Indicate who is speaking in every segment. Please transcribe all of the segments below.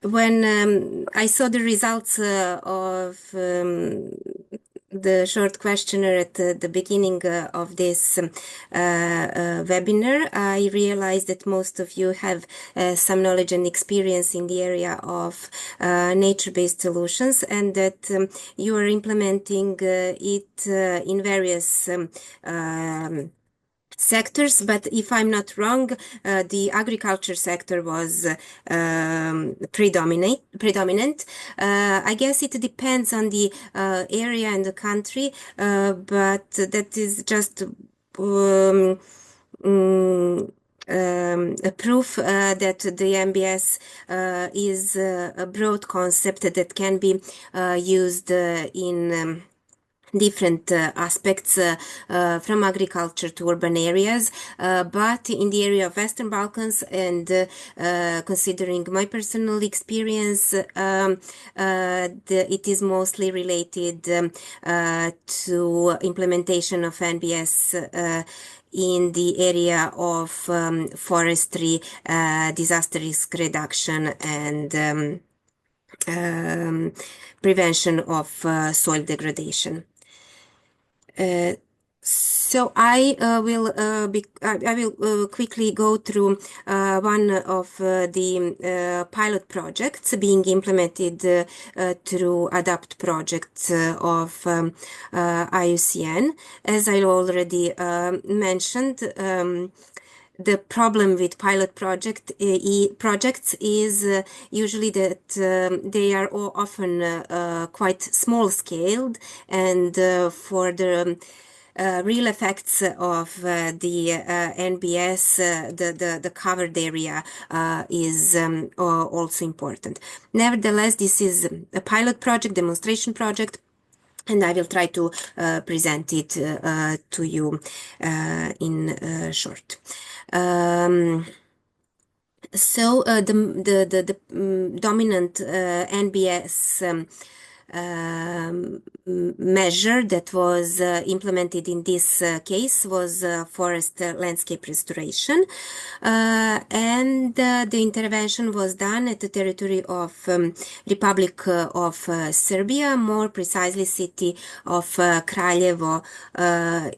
Speaker 1: when I saw the results of the short questionnaire at the beginning of this webinar, I realized that most of you have some knowledge and experience in the area of nature-based solutions, and that you are implementing it in various sectors, but if I'm not wrong, the agriculture sector was predominant. I guess it depends on the area and the country, but that is just a proof that the MBS is a broad concept that can be used in different aspects from agriculture to urban areas, but in the area of Western Balkans and considering my personal experience, it is mostly related to implementation of NBS in the area of forestry, disaster risk reduction, and prevention of soil degradation. So I will quickly go through one of the pilot projects being implemented through ADAPT project of IUCN. As I already mentioned, the problem with pilot projects is usually that they are often quite small scaled, and for the real effects of the NBS, the covered area is also important. Nevertheless, this is a pilot project, demonstration project, and I will try to present it to you in short. So the dominant NBS measure that was implemented in this case was forest landscape restoration, and the intervention was done at the territory of Republic of Serbia, more precisely city of Kraljevo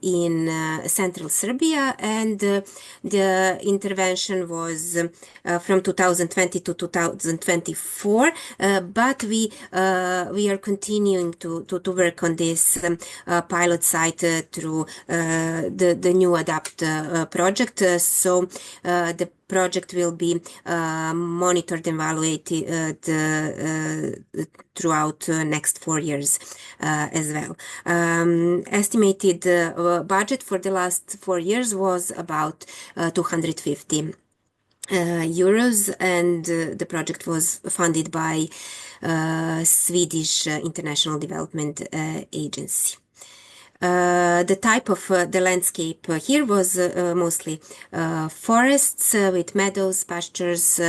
Speaker 1: in central Serbia, and the intervention was from 2020 to 2024, but we are continuing to work on this pilot site through the new ADAPT project. So the project will be monitored and evaluated throughout next 4 years as well. Estimated budget for the last 4 years was about 250 euros, and the project was funded by Swedish International Development Agency. The type of the landscape here was mostly forests with meadows, pastures,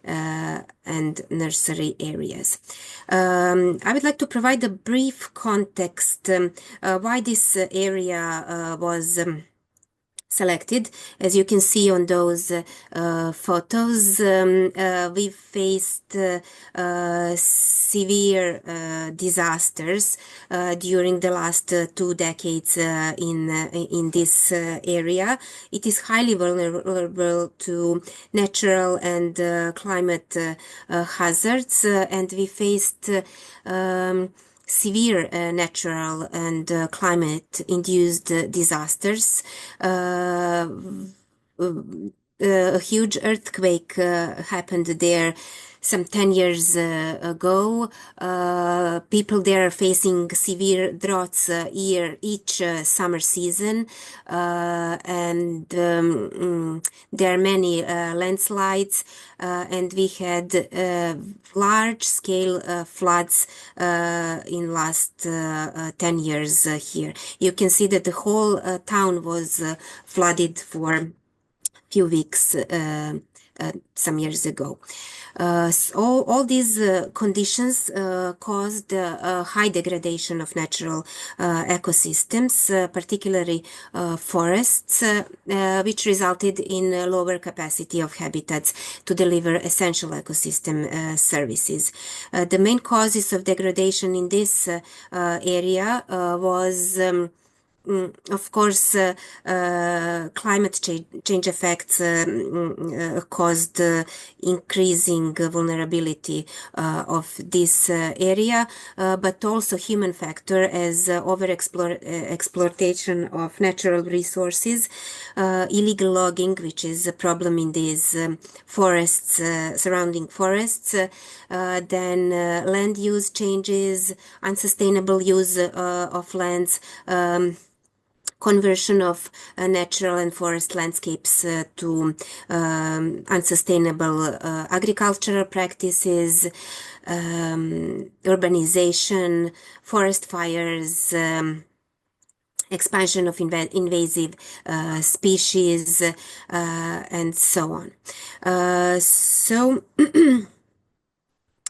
Speaker 1: and nursery areas. I would like to provide a brief context why this area was selected. As you can see on those photos, we faced severe disasters during the last 2 decades in this area. It is highly vulnerable to natural and climate hazards, and we faced severe natural and climate-induced disasters. A huge earthquake happened there some 10 years ago. People there are facing severe droughts each summer season, and there are many landslides, and we had large-scale floods in last 10 years here. You can see that the whole town was flooded for few weeks some years ago. So all these conditions caused high degradation of natural ecosystems, particularly forests, which resulted in a lower capacity of habitats to deliver essential ecosystem services. The main causes of degradation in this area was of course, climate change effects caused increasing vulnerability of this area, but also human factor as exploitation of natural resources, illegal logging, which is a problem in these forests, surrounding forests, then land use changes, unsustainable use of lands, conversion of natural and forest landscapes to unsustainable agricultural practices, urbanization, forest fires, expansion of invasive species, and so on.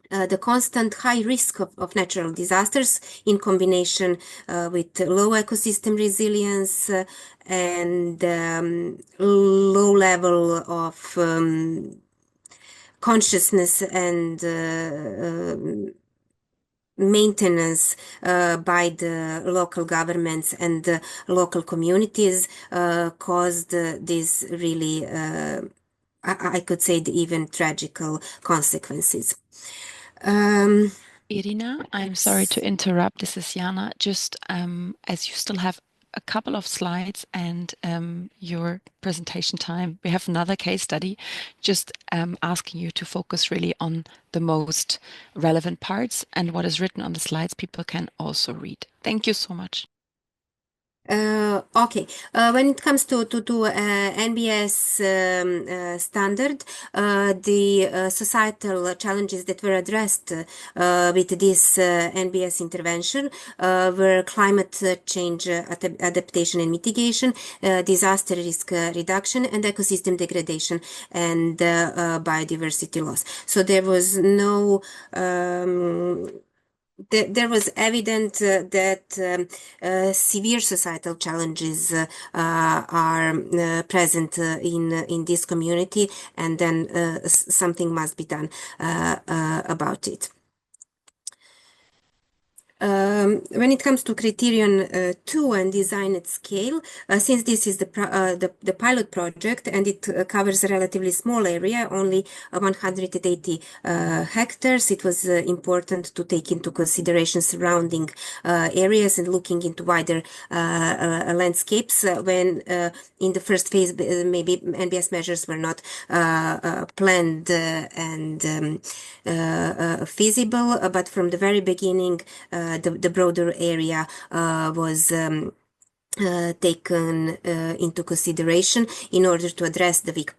Speaker 1: The constant high risk of natural disasters in combination with low ecosystem resilience and low level of consciousness and maintenance by the local governments and the local communities caused this really, I could say, even tragical consequences.
Speaker 2: Irina, I'm sorry to interrupt. This is Jana. Just as you still have a couple of slides and your presentation time, we have another case study, just asking you to focus really on the most relevant parts, and what is written on the slides people can also read. Thank you so much.
Speaker 1: Okay. When it comes to NBS standard, the societal challenges that were addressed with this NBS intervention were climate change adaptation and mitigation, disaster risk reduction, and ecosystem degradation and biodiversity loss. So there was no there was evident that severe societal challenges are present in this community, and then something must be done about it. When it comes to criterion 2 and design at scale, since this is the pilot project and it covers a relatively small area, only 180 hectares, it was important to take into consideration surrounding areas and looking into wider landscapes when in the first phase maybe NBS measures were not planned and feasible, but from the very beginning the broader area was taken into consideration in order to address the weak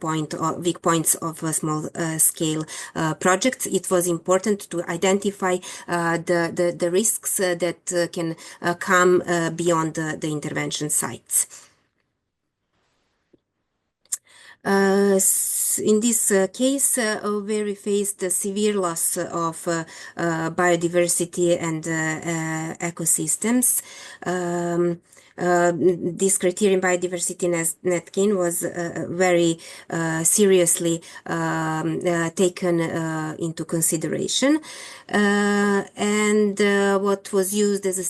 Speaker 1: points of small scale projects. It was important to identify the risks that can come beyond the intervention sites. In this case, where we faced a severe loss of biodiversity and ecosystems, this criterion biodiversity NetGain was very seriously taken into consideration, and what was used as a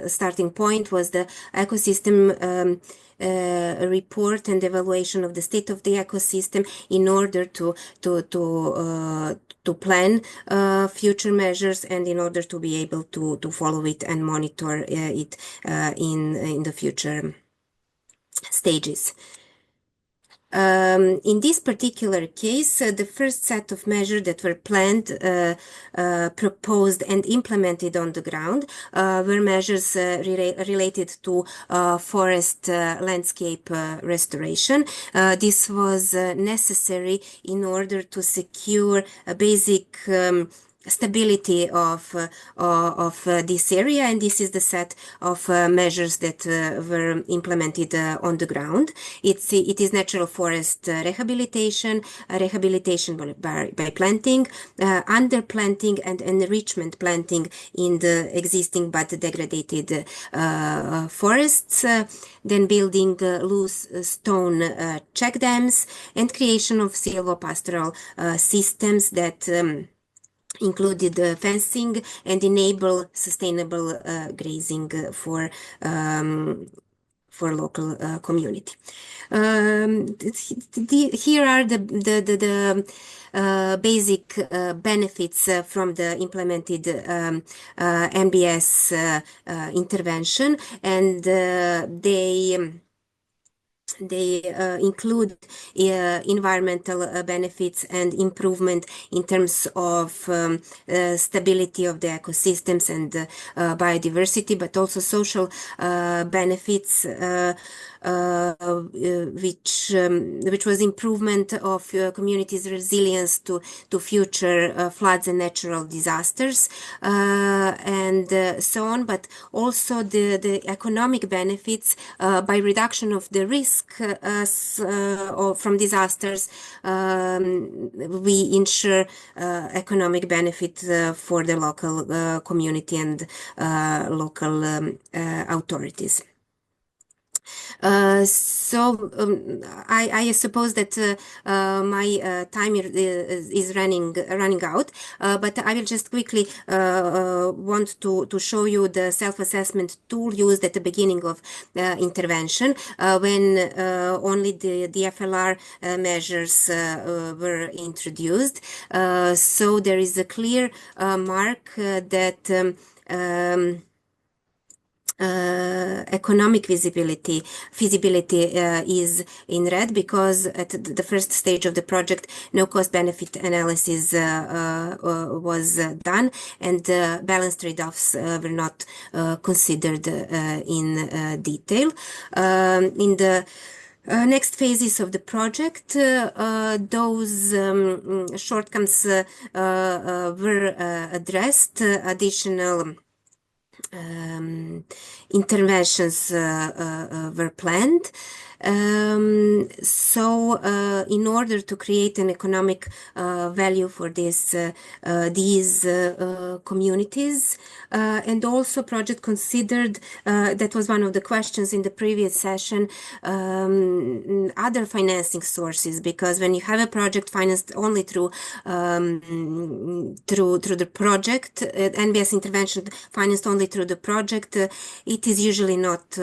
Speaker 1: starting point was the ecosystem report and evaluation of the state of the ecosystem in order to plan future measures and in order to be able to follow it and monitor it in the future stages. In this particular case, the first set of measures that were planned, proposed and implemented on the ground were measures related to forest landscape restoration. This was necessary in order to secure a basic stability of this area, and this is the set of measures that were implemented on the ground. It is natural forest rehabilitation, by planting, underplanting and enrichment planting in the existing but degraded forests, then building loose stone check dams, and creation of silvopastoral systems that included fencing and enable sustainable grazing for local community. Here are the basic benefits from the implemented NBS intervention, and they include environmental benefits and improvement in terms of stability of the ecosystems and biodiversity, but also social benefits, which was improvement of communities' resilience to future floods and natural disasters, and so on, but also the economic benefits by reduction of the risk from disasters. We ensure economic benefit for the local community and local authorities. I suppose that my time is running out, but I will just quickly want to show you the self-assessment tool used at the beginning of intervention, when only the FLR measures were introduced. So there is a clear mark that economic feasibility is in red, because at the first stage of the project, no cost-benefit analysis was done, and balanced trade-offs were not considered in detail. In the next phases of the project, those shortcomings were addressed. Additional interventions were planned. So in order to create an economic value for these communities, and also project considered, that was one of the questions in the previous session, other financing sources, because when you have a project financed only through the project, NBS intervention financed only through the project, it is usually not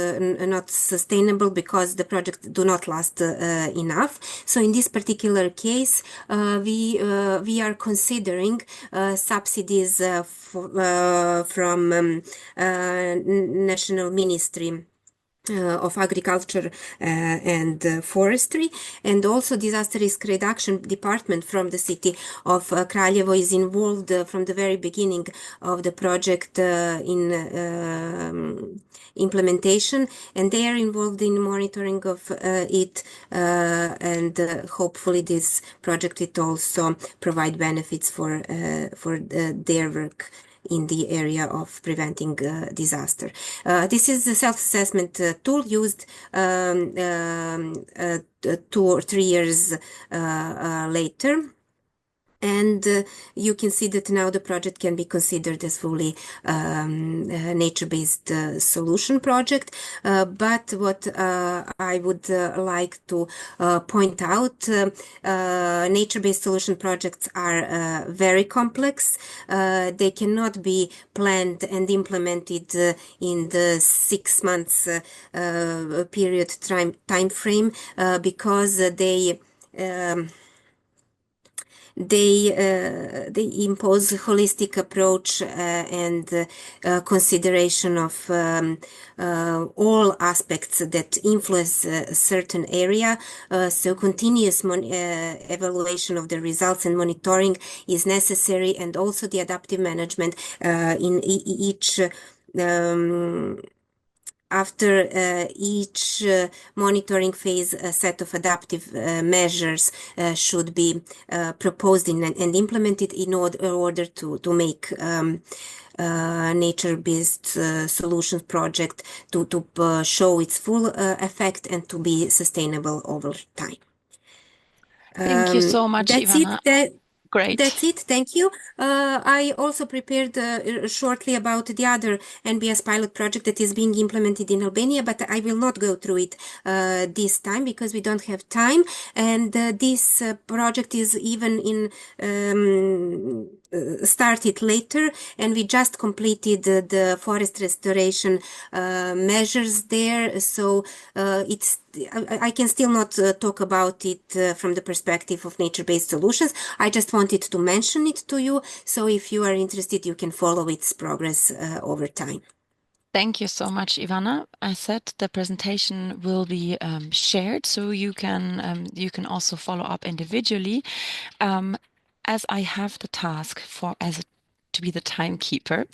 Speaker 1: sustainable, because the project do not last enough. So in this particular case, we are considering subsidies from National Ministry of Agriculture and Forestry, and also Disaster Risk Reduction Department from the city of Kraljevo is involved from the very beginning of the project in implementation, and they are involved in monitoring of it, and hopefully this project will also provide benefits for their work in the area of preventing disaster. This is the self-assessment tool used 2 or 3 years later. And you can see that now the project can be considered as fully nature-based solution project. But what I would like to point out, nature-based solution projects are very complex. They cannot be planned and implemented in the 6 months period time frame, because they impose holistic approach and consideration of all aspects that influence a certain area. So continuous evaluation of the results and monitoring is necessary, and also the adaptive management in each after each monitoring phase, a set of adaptive measures should be proposed and implemented in order to make nature-based solutions project to show its full effect and to be sustainable over time.
Speaker 2: Thank you so much,
Speaker 1: That's
Speaker 2: Ivana.
Speaker 1: it.
Speaker 2: Great.
Speaker 1: That's it. Thank you. I also prepared shortly about the other NBS pilot project that is being implemented in Albania, but I will not go through it this time because we don't have time. And this project is even in started later, and we just completed the forest restoration measures there. So I can still not talk about it from the perspective of nature-based solutions. I just wanted to mention it to you. So if you are interested, you can follow its progress over time.
Speaker 2: Thank you so much, Ivana. I said the presentation will be shared, so you can also follow up individually. As I have the task to be the timekeeper,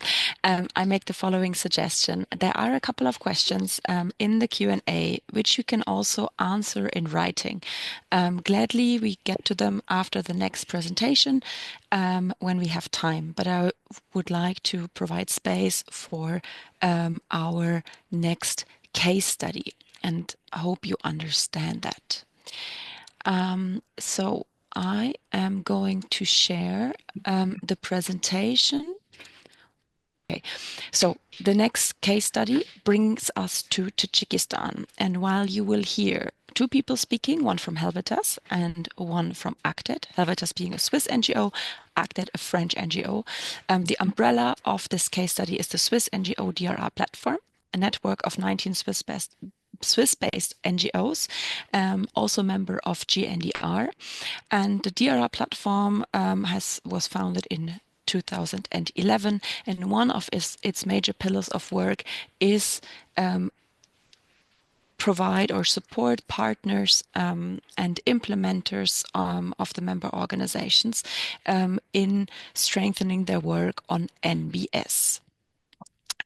Speaker 2: I make the following suggestion. There are a couple of questions in the Q&A which you can also answer in writing. Gladly, we get to them after the next presentation when we have time. But I would like to provide space for our next case study, and I hope you understand that. So I am going to share the presentation. Okay, so the next case study brings us to Tajikistan. And while you will hear two people speaking, one from Helvetas and one from ACTED, Helvetas being a Swiss NGO, ACTED a French NGO. The umbrella of this case study is the Swiss NGO DRR Platform, a network of 19 Swiss-based NGOs, also member of GNDR. And the DRR platform was founded in 2011, and one of its major pillars of work is provide or support partners and implementers of the member organizations in strengthening their work on NBS.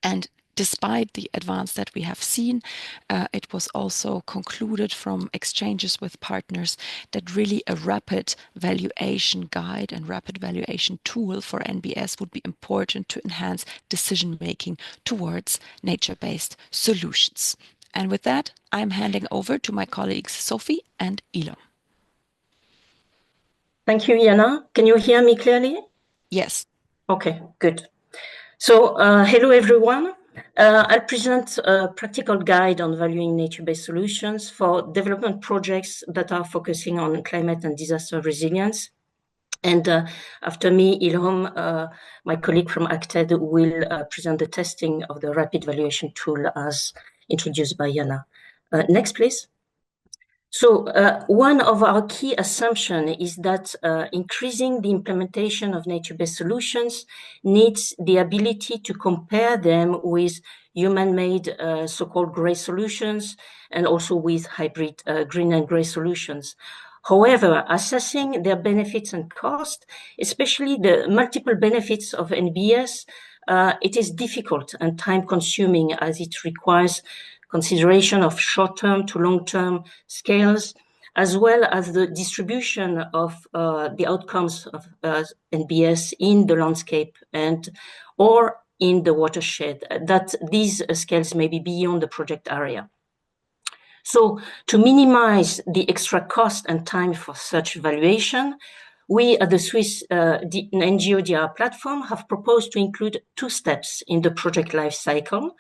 Speaker 2: And despite the advance that we have seen, it was also concluded from exchanges with partners that really a rapid valuation guide and rapid valuation tool for NBS would be important to enhance decision-making towards nature-based solutions. And with that, I'm handing over to my colleagues, Sophie and Ilom.
Speaker 3: Thank you, Jana. Can you hear me clearly?
Speaker 2: Yes.
Speaker 3: Okay, good. So, hello everyone. I'll present a practical guide on valuing nature-based solutions for development projects that are focusing on climate and disaster resilience. And after me, Ilham, my colleague from ACTED, will present the testing of the rapid valuation tool as introduced by Jana. Next, please. So one of our key assumptions is that increasing the implementation of nature-based solutions needs the ability to compare them with human-made so-called gray solutions and also with hybrid green and gray solutions. However, assessing their benefits and costs, especially the multiple benefits of NBS, it is difficult and time-consuming as it requires consideration of short-term to long-term scales, as well as the distribution of the outcomes of NBS in the landscape or in the watershed, that these scales may be beyond the project area. So to minimize the extra cost and time for such valuation, we at the Swiss NGO DRR Platform have proposed to include two steps in the project life cycle.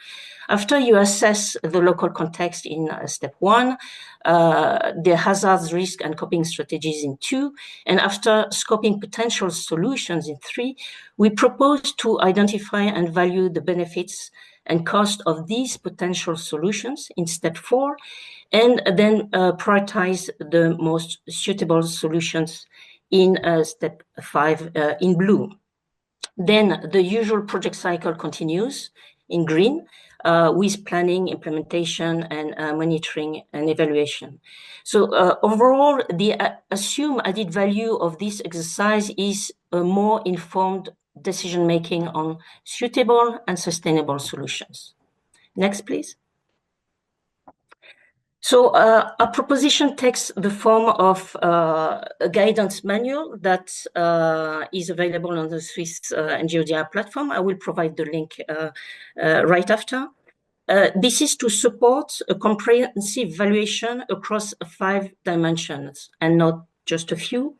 Speaker 3: After you assess the local context in step 1, the hazards, risk, and coping strategies in 2, and after scoping potential solutions in 3, we propose to identify and value the benefits and cost of these potential solutions in step 4, and then prioritize the most suitable solutions in step 5 in blue. Then the usual project cycle continues in green with planning, implementation, and monitoring and evaluation. So overall, the assumed added value of this exercise is a more informed decision-making on suitable and sustainable solutions. Next, please. So our proposition takes the form of a guidance manual that is available on the Swiss NGO DRR platform. I will provide the link right after. This is to support a comprehensive valuation across 5 dimensions and not just a few.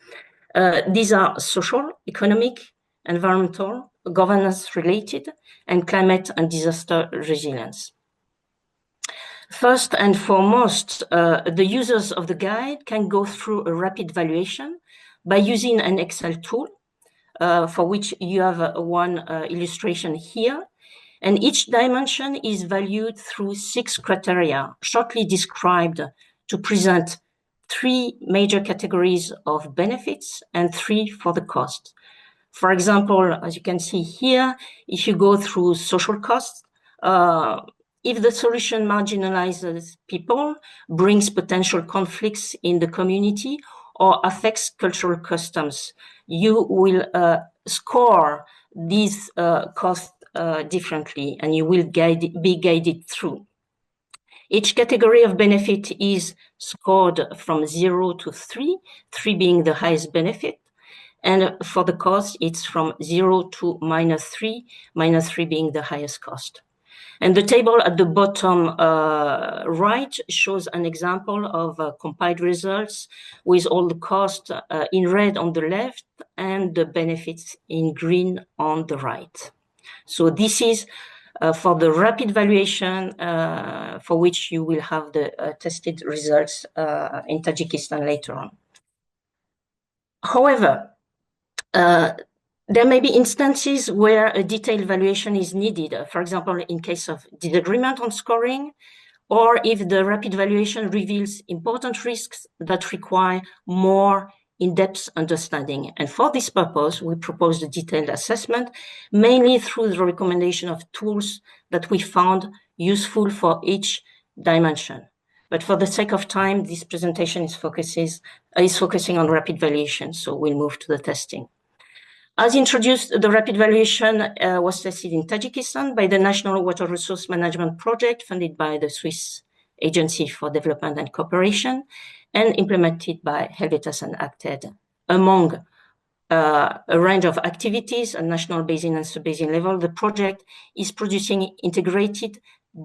Speaker 3: These are social, economic, environmental, governance related, and climate and disaster resilience. First and foremost, the users of the guide can go through a rapid valuation by using an Excel tool, for which you have one illustration here. And each dimension is valued through 6 criteria, shortly described to present 3 major categories of benefits and 3 for the cost. For example, as you can see here, if you go through social costs, if the solution marginalizes people, brings potential conflicts in the community, or affects cultural customs, you will score these costs differently, and you will be guided through. Each category of benefit is scored from 0 to 3, 3 being the highest benefit. And for the cost, it's from 0 to -3, -3 being the highest cost. And the table at the bottom right shows an example of compiled results with all the costs in red on the left and the benefits in green on the right. So this is for the rapid valuation for which you will have the tested results in Tajikistan later on. However, there may be instances where a detailed valuation is needed, for example, in case of disagreement on scoring, or if the rapid valuation reveals important risks that require more in-depth understanding. And for this purpose, we propose a detailed assessment, mainly through the recommendation of tools that we found useful for each dimension. But for the sake of time, this presentation is focusing on rapid valuation, so we'll move to the testing. As introduced, the rapid valuation was tested in Tajikistan by the National Water Resource Management Project, funded by the Swiss Agency for Development and Cooperation, and implemented by Helvetas and Acted. Among a range of activities at national basin and sub-basin level, the project is producing integrated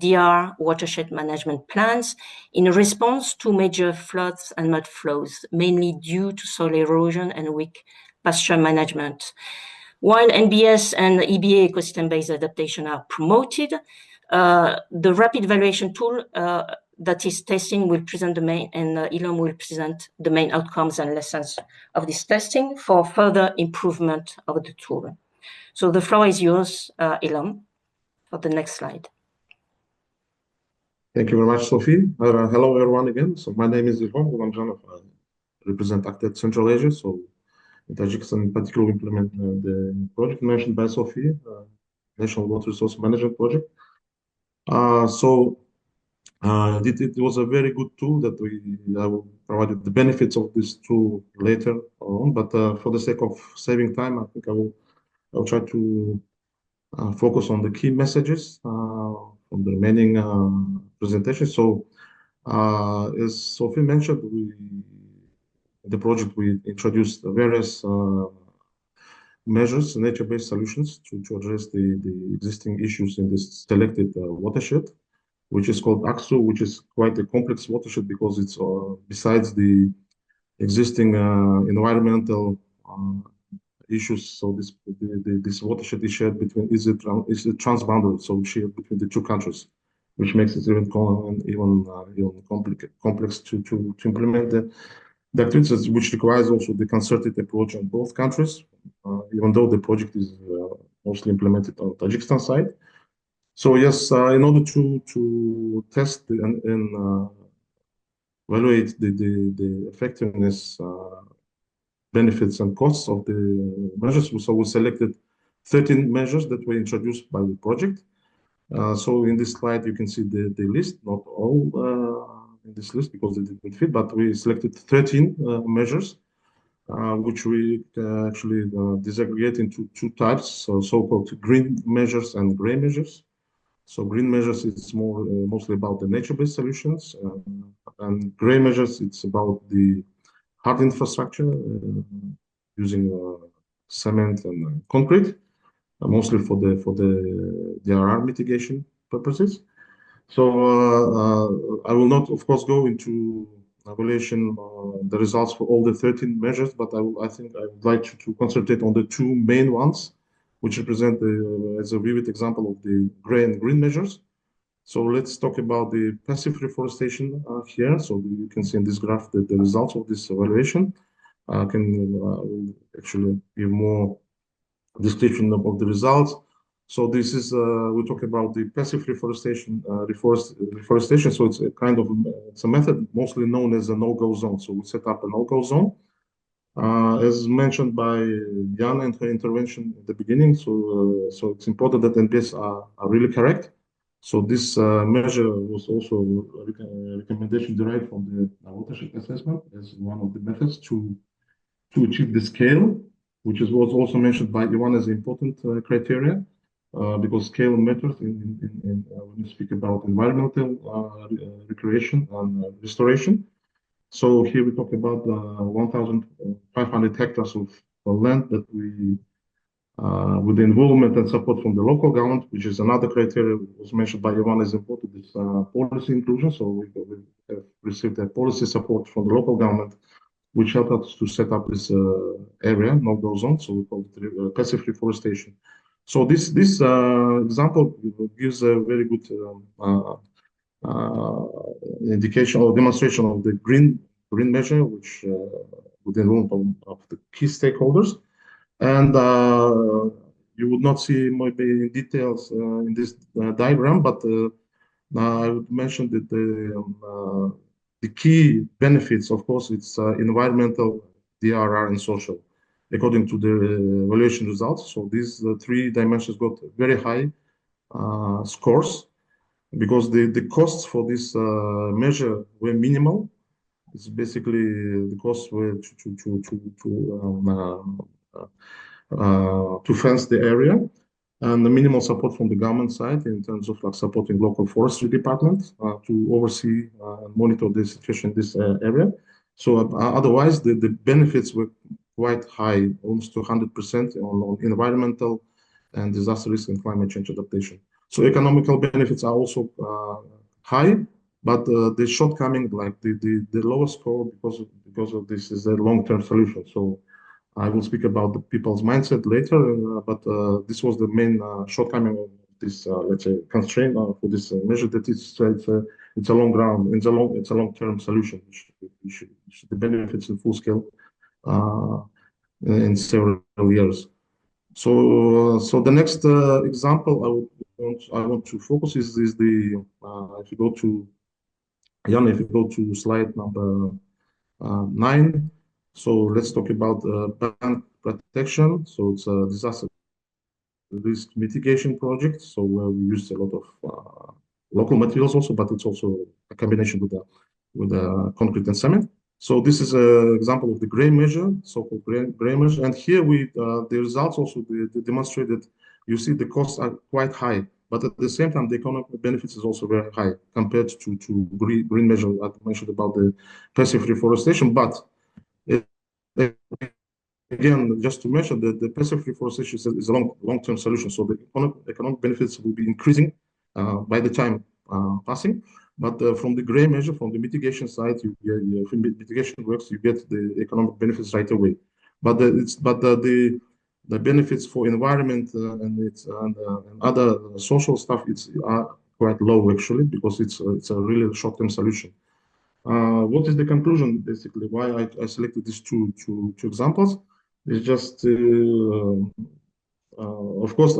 Speaker 3: DR watershed management plans in response to major floods and mud flows, mainly due to soil erosion and weak pasture management. While NBS and EBA ecosystem-based adaptation are promoted, the rapid valuation tool that is testing will present the main, and Ilham will present the main outcomes and lessons of this testing for further improvement of the tool. So the floor is yours, Ilham, for the next slide.
Speaker 4: Thank you very much, Sophie. Hello, everyone again. So my name is Ilham Gulamjanov. I represent Acted Central Asia. So in Tajikistan, in particular, we implement the project mentioned by Sophie, National Water Resource Management Project. It was a very good tool that I will provide the benefits of this tool later on. But for the sake of saving time, I think I'll try to focus on the key messages from the remaining presentation. So, as Sophie mentioned, the project we introduced various measures, nature-based solutions to address the existing issues in this selected watershed, which is called AXU, which is quite a complex watershed because it's besides the existing environmental issues. So this watershed is shared between is a transboundary, so shared between the 2 countries, which makes it even complex to implement the activities, which requires also the concerted approach on both countries, even though the project is mostly implemented on Tajikistan side. So yes, in order to test and evaluate the effectiveness, benefits and costs of the measures, so we selected 13 measures that were introduced by the project. So in this slide, you can see the list, not all in this list because they didn't fit, but we selected 13 measures, which we actually disaggregate into 2 types, so-called green measures and gray measures. So green measures is mostly about the nature-based solutions, And gray measures, it's about the hard infrastructure using cement and concrete, mostly for the DRR mitigation purposes. So I will not, of course, go into evaluation the results for all the 13 measures, but I think I would like to concentrate on the two main ones, which represent as a vivid example of the gray and green measures. So let's talk about the passive reforestation here. So you can see in this graph that the results of this evaluation will actually give more description of the results. So this is we talk about the passive reforestation. Reforestation. So it's a kind of it's a method mostly known as a no-go zone. So we set up a no-go zone, as mentioned by Jana in her intervention at the beginning. So it's important that NBS are really correct. So this measure was also a recommendation derived from the watershed assessment as one of the methods to achieve the scale, which was also mentioned by Ivan as important criteria, because scale matters when you speak about environmental recreation and restoration. So here we talk about 1,500 hectares of land that we, with the involvement and support from the local government, which is another criteria was mentioned by Ivan as important, is policy inclusion. So we have received a policy support from the local government, which helped us to set up this area, no-go zone. So we call it passive reforestation. So this example gives a very good indication or demonstration of the green measure, which with the involvement of the key stakeholders. And you would not see maybe in details in this diagram, but I would mention that the key benefits, of course, it's environmental, DRR, and social, according to the evaluation results. So these three dimensions got very high scores because the costs for this measure were minimal. It's basically the costs were to fence the area, and the minimal support from the government side in terms of like supporting local forestry department to oversee and monitor the situation in this area. So otherwise, the benefits were quite high, almost to 100% on environmental and disaster risk and climate change adaptation. So economical benefits are also high, but the shortcoming, like the lowest score because of this, is a long-term solution. So I will speak about the people's mindset later, but this was the main shortcoming of this, let's say, constraint for this measure. That it's a long run, it's a long-term solution. The benefits in full scale in several years. So the next example I want to focus is the if you go to Jan, if you go to slide number 9. So let's talk about plant protection. So it's a disaster risk mitigation project. So we used a lot of local materials also, but it's also a combination with the concrete and cement. So this is an example of the gray measure, so-called gray measure. And here the results also they demonstrate that you see the costs are quite high, but at the same time the economic benefits is also very high compared to green measure I mentioned about the passive reforestation. But again, just to mention that the passive reforestation is a long-term solution. So the economic benefits will be increasing by the time passing. But from the gray measure, from the mitigation side, from mitigation works, you get the economic benefits right away. But the benefits for environment and other social stuff are quite low actually, because it's a really short-term solution. What is the conclusion, basically, why I selected these two examples? It's just, of course,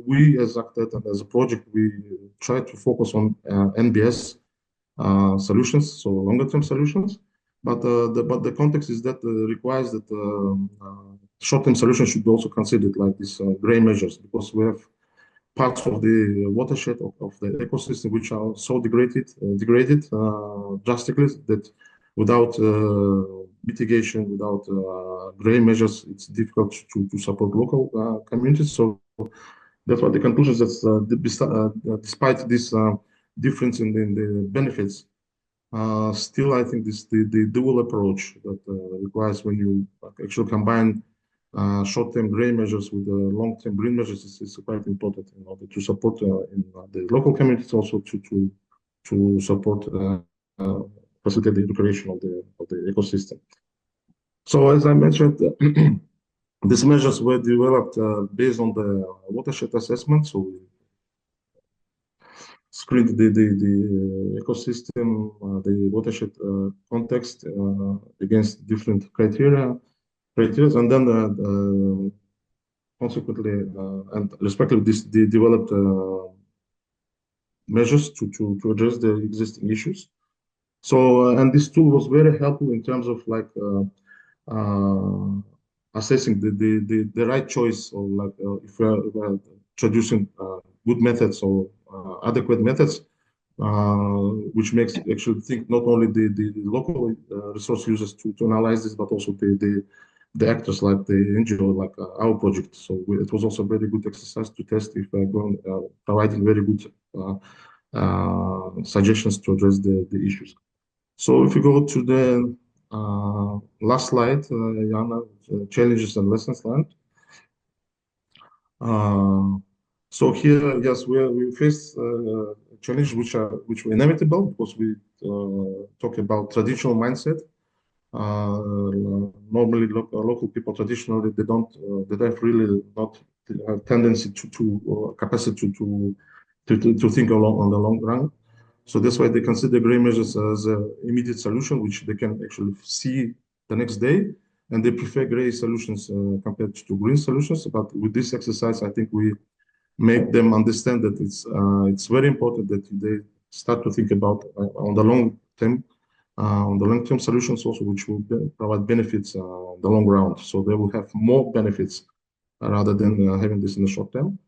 Speaker 4: we as ACTED and as a project, we try to focus on NBS solutions, so longer-term solutions. But the context is that requires that short-term solutions should be also considered, like these gray measures, because we have parts of the watershed of the ecosystem which are so degraded drastically that without mitigation, without gray measures, it's difficult to support local communities. So that's why the conclusion is that despite this difference in the benefits Still, I think the dual approach that requires when you actually combine short-term grain measures with long-term green measures is quite important in order to support in the local communities, also to support facilitate the recreation of the ecosystem. So as I mentioned, these measures were developed based on the watershed assessment. So we screened the ecosystem, the watershed context against different criteria, and then consequently and respectively, they developed measures to address the existing issues. So and this tool was very helpful in terms of like assessing the right choice, or like if we're introducing good methods or adequate methods, which makes actually think not only the local resource users to analyze this, but also the actors like the NGO, like our project. So it was also a very good exercise to test if we're going providing very good suggestions to address the issues. So if you go to the last slide, Jana, challenges and lessons learned. So here, yes, we face challenges which were inevitable because we talk about traditional mindset. Normally, local people traditionally they have really not have tendency to capacity to think on the long run. So that's why they consider green measures as an immediate solution, which they can actually see the next day, and they prefer gray solutions compared to green solutions. But with this exercise, I think we make them understand that it's very important that they start to think about on the long term solutions also, which will provide benefits on the long run. So they will have more benefits rather than having this in the short term.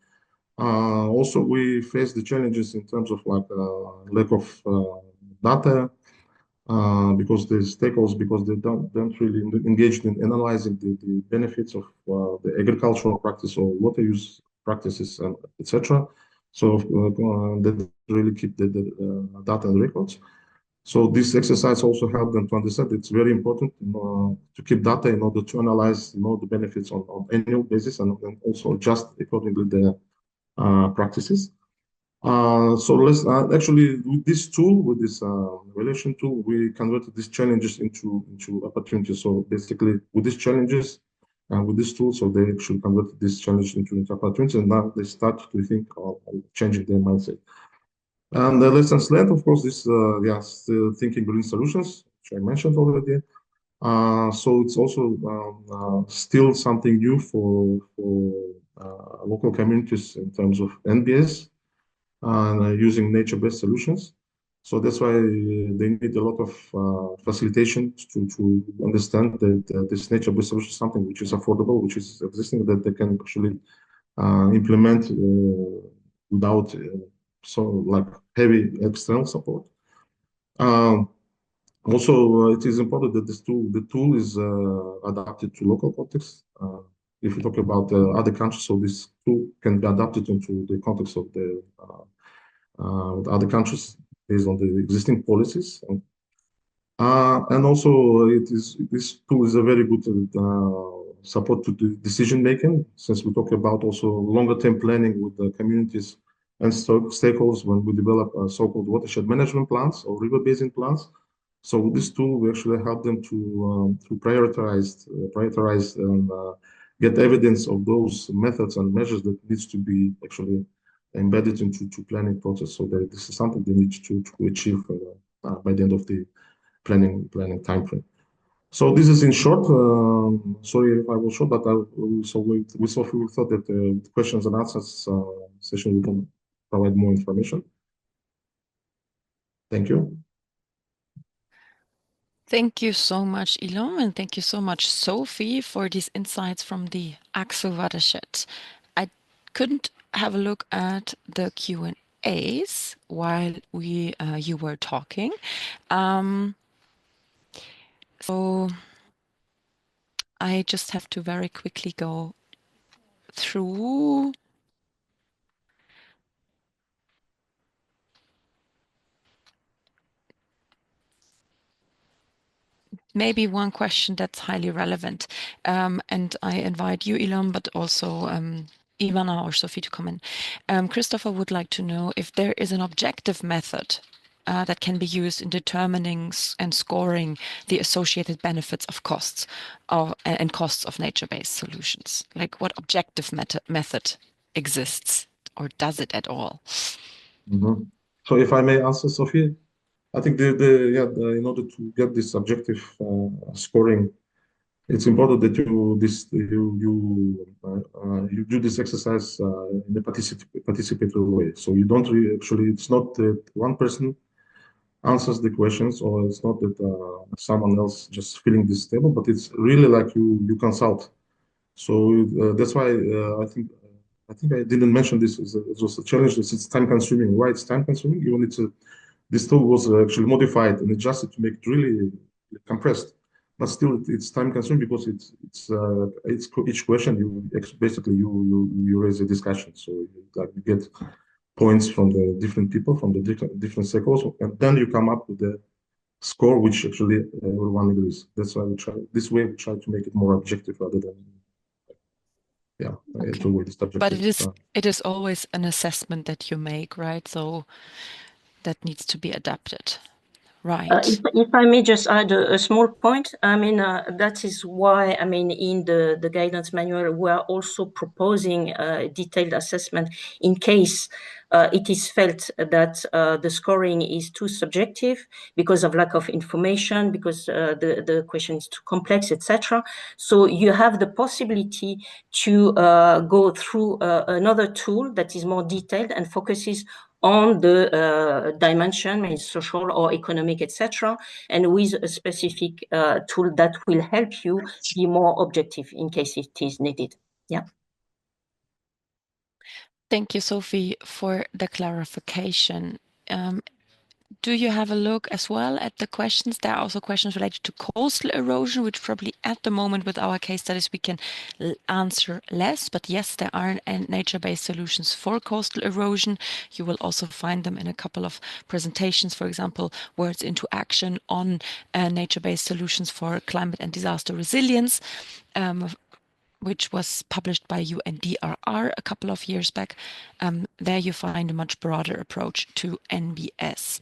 Speaker 4: Also, we face the challenges in terms of like lack of data because the stakeholders, because they don't really engage in analyzing the benefits of the agricultural practice or water use practices, and etc. So they really keep the data and records. So this exercise also helped them to understand it's very important to keep data in order to analyze the benefits on annual basis, and also adjust accordingly the practices. So let's actually with this tool, with this evaluation tool, we converted these challenges into opportunities. So basically, with these challenges and with this tool, so they actually converted this challenge into opportunities, and now they start to think of changing their mindset. And the lessons learned, of course, is still thinking green solutions, which I mentioned already. So it's also still something new for local communities in terms of NBS and using nature-based solutions. So that's why they need a lot of facilitation to understand that this nature-based solution is something which is affordable, which is existing, that they can actually implement without so like heavy external support. Also, it is important that the tool is adapted to local context. If we talk about other countries, so this tool can be adapted into the context of the other countries based on the existing policies. And also, this tool is a very good support to the decision making, since we talk about also longer term planning with the communities and stakeholders when we develop so-called watershed management plans or river basin plans. So with this tool, we actually help them to prioritize and get evidence of those methods and measures that needs to be actually embedded into planning process. So that this is something they need to achieve by the end of the planning timeframe. So this is in short. Sorry if I was short, but we thought that the questions and answers session we can provide more information. Thank you.
Speaker 2: Thank you so much, Ilom, and thank you so much, Sophie, for these insights from the AXO watershed. I couldn't have a look at the Q&As while you were talking. So I just have to very quickly go through. maybe one question that's highly relevant, and I invite you, Ilham, but also Ivana or Sophie to come in. Christopher would like to know if there is an objective method that can be used in determining and scoring the associated benefits of costs and costs of nature-based solutions. Like, what objective method exists, or does it at all?
Speaker 4: So if I may answer, Sophie, I think in order to get this objective scoring, it's important that you do this exercise in a participatory way. So you don't really, actually, it's not that one person answers the questions, or it's not that someone else just filling this table, but it's really like you consult. So that's why I think I didn't mention this as a challenge. It's time consuming. Why it's time consuming? Even this tool was actually modified and adjusted to make it really compressed, but still it's time consuming because it's each question basically you raise a discussion. So you get points from the different people from the different circles, and then you come up with the score which actually everyone agrees. That's why we try to make it more objective rather than
Speaker 2: Okay.
Speaker 4: to avoid the subjective.
Speaker 2: But it is always an assessment that you make, right? So that needs to be adapted. Right.
Speaker 3: If I may just add a small point, I mean, that is why, I mean, in the guidance manual, we are also proposing a detailed assessment in case it is felt that the scoring is too subjective because of lack of information, because the question is too complex, etc. So you have the possibility to go through another tool that is more detailed and focuses on the dimension, means social or economic, etc., and with a specific tool that will help you be more objective in case it is needed. Yeah.
Speaker 2: Thank you, Sophie, for the clarification. Do you have a look as well at the questions? There are also questions related to coastal erosion, which probably at the moment with our case studies we can answer less. But yes, there are nature-based solutions for coastal erosion. You will also find them in a couple of presentations, for example, Words into Action on nature-based solutions for climate and disaster resilience, which was published by UNDRR a couple of years back. There you find a much broader approach to NBS.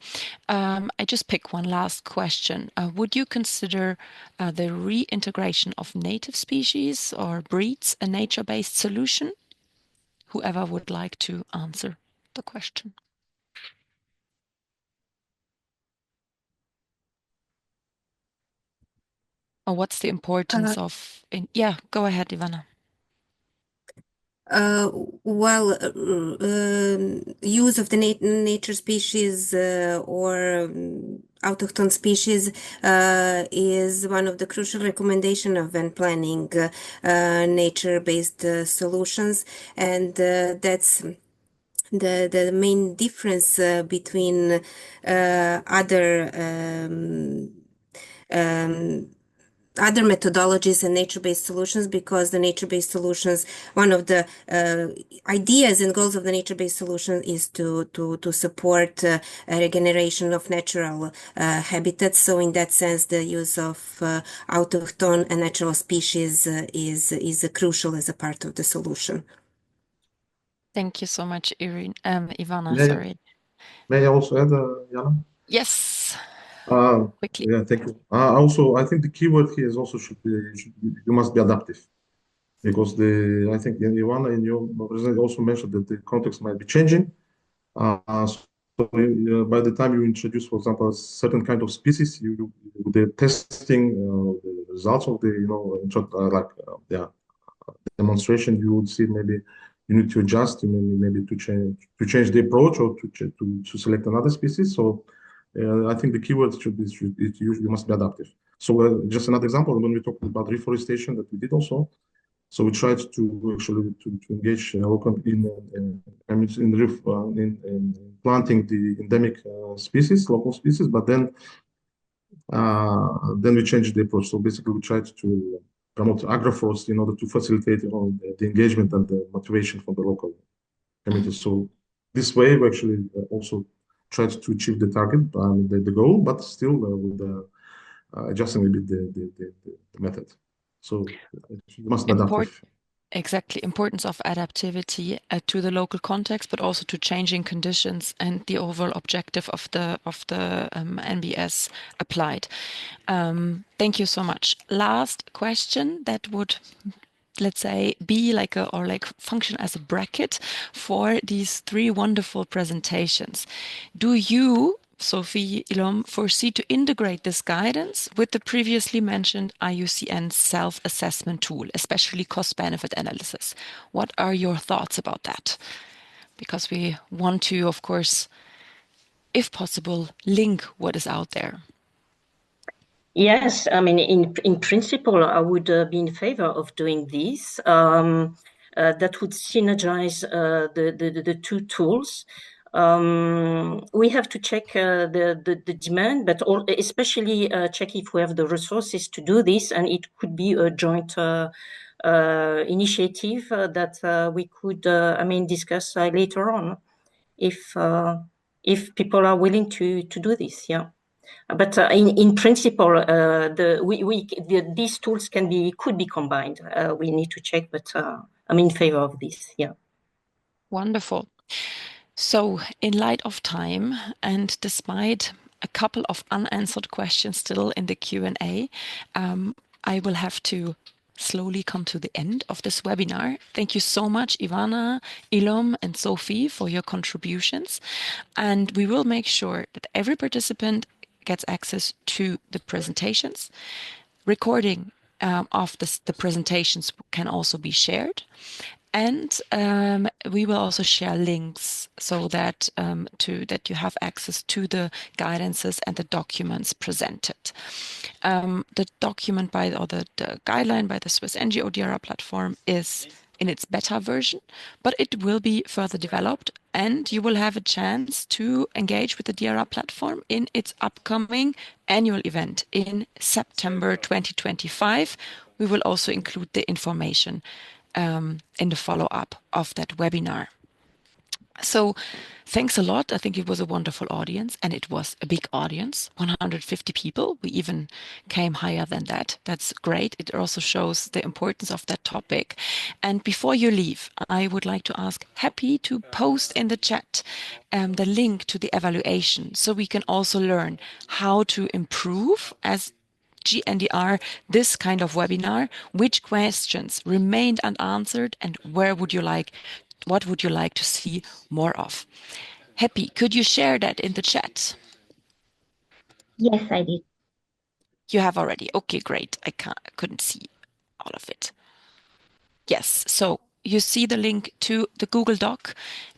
Speaker 2: I just pick one last question. Would you consider the reintegration of native species or breeds a nature-based solution? Whoever would like to answer the question. Or what's the importance of... Yeah, go ahead, Ivana.
Speaker 1: Use of the nature species or autochthon species is one of the crucial recommendations when planning nature-based solutions, and that's the main difference between other methodologies and nature-based solutions, because the nature-based solutions, one of the ideas and goals of the nature-based solution is to support regeneration of natural habitats. So in that sense, the use of autochthon and natural species is crucial as a part of the solution.
Speaker 2: Thank you so much, Ivana. Sorry.
Speaker 4: May I also add, Jana?
Speaker 2: Yes. Quickly.
Speaker 4: Yeah, thank you. Also, I think the keyword here is also you must be adaptive, because I think Ivana in your presentation also mentioned that the context might be changing. So by the time you introduce, for example, a certain kind of species, the testing, the results of the demonstration, you would see maybe you need to adjust, maybe to change the approach, or to select another species. So I think the keyword you must be adaptive. So just another example, when we talked about reforestation that we did also, so we tried to actually to engage local in planting the endemic local species, but then we changed the approach. So basically, we tried to promote agroforestry in order to facilitate the engagement and the motivation from the local communities. So this way, we actually also tried to achieve the target, the goal, but still with adjusting a bit the method. So you must be adaptive.
Speaker 2: Exactly, importance of adaptivity to the local context, but also to changing conditions and the overall objective of the NBS applied. Thank you so much. Last question that would, let's say, be like function as a bracket for these three wonderful presentations. Do you, Sophie, Ilom, foresee to integrate this guidance with the previously mentioned IUCN self-assessment tool, especially cost-benefit analysis? What are your thoughts about that? Because we want to, of course, if possible, link what is out there.
Speaker 3: Yes, I mean, in principle, I would be in favor of doing this. That would synergize the two tools. We have to check the demand, but especially check if we have the resources to do this, and it could be a joint initiative that we could, discuss later on, if people are willing to do this. Yeah. But in principle, these tools could be combined. We need to check, but I'm in favor of this. Yeah.
Speaker 2: Wonderful. So, in light of time, and despite a couple of unanswered questions still in the Q&A, I will have to slowly come to the end of this webinar. Thank you so much, Ivana, Ilom, and Sophie, for your contributions. And we will make sure that every participant gets access to the presentations. Recording of the presentations can also be shared. And we will also share links so that that you have access to the guidances and the documents presented. The document the guideline by the Swiss NGO DRR Platform is in its beta version, but it will be further developed, and you will have a chance to engage with the DRR Platform in its upcoming annual event in September 2025. We will also include the information in the follow-up of that webinar. So thanks a lot. I think it was a wonderful audience, and it was a big audience, 150 people. We even came higher than that. That's great. It also shows the importance of that topic. And before you leave, I would like to ask Happy to post in the chat the link to the evaluation, so we can also learn how to improve as GNDR this kind of webinar, which questions remained unanswered, and what would you like to see more of? Happy, could you share that in the chat?
Speaker 5: Yes, I did.
Speaker 2: You have already. Okay, great. I couldn't see all of it. Yes, so you see the link to the Google Doc.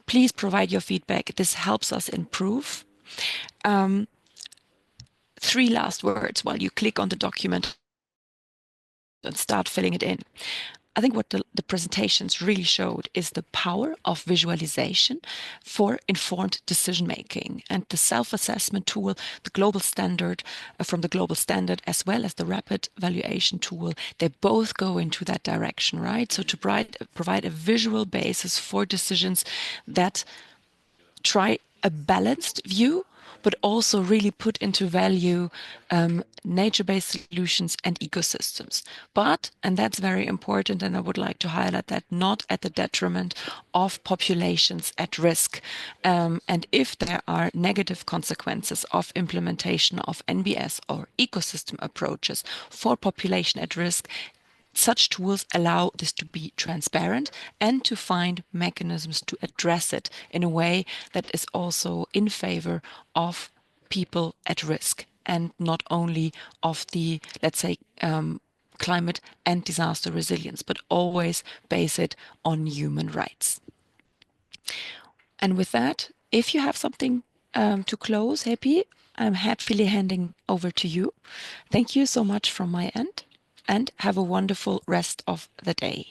Speaker 2: Please provide your feedback. This helps us improve. 3 last words while you click on the document and start filling it in. I think what the presentations really showed is the power of visualization for informed decision making, and the self-assessment tool, the global standard from the global standard, as well as the rapid valuation tool, they both go into that direction, right? So to provide a visual basis for decisions that try a balanced view, but also really put into value nature-based solutions and ecosystems. But, and that's very important, and I would like to highlight that, not at the detriment of populations at risk. And if there are negative consequences of implementation of NBS or ecosystem approaches for population at risk, such tools allow this to be transparent and to find mechanisms to address it in a way that is also in favor of people at risk, and not only of the, let's say, climate and disaster resilience, but always base it on human rights. And with that, if you have something to close, Happy, I'm happily handing over to you. Thank you so much from my end, and have a wonderful rest of the day.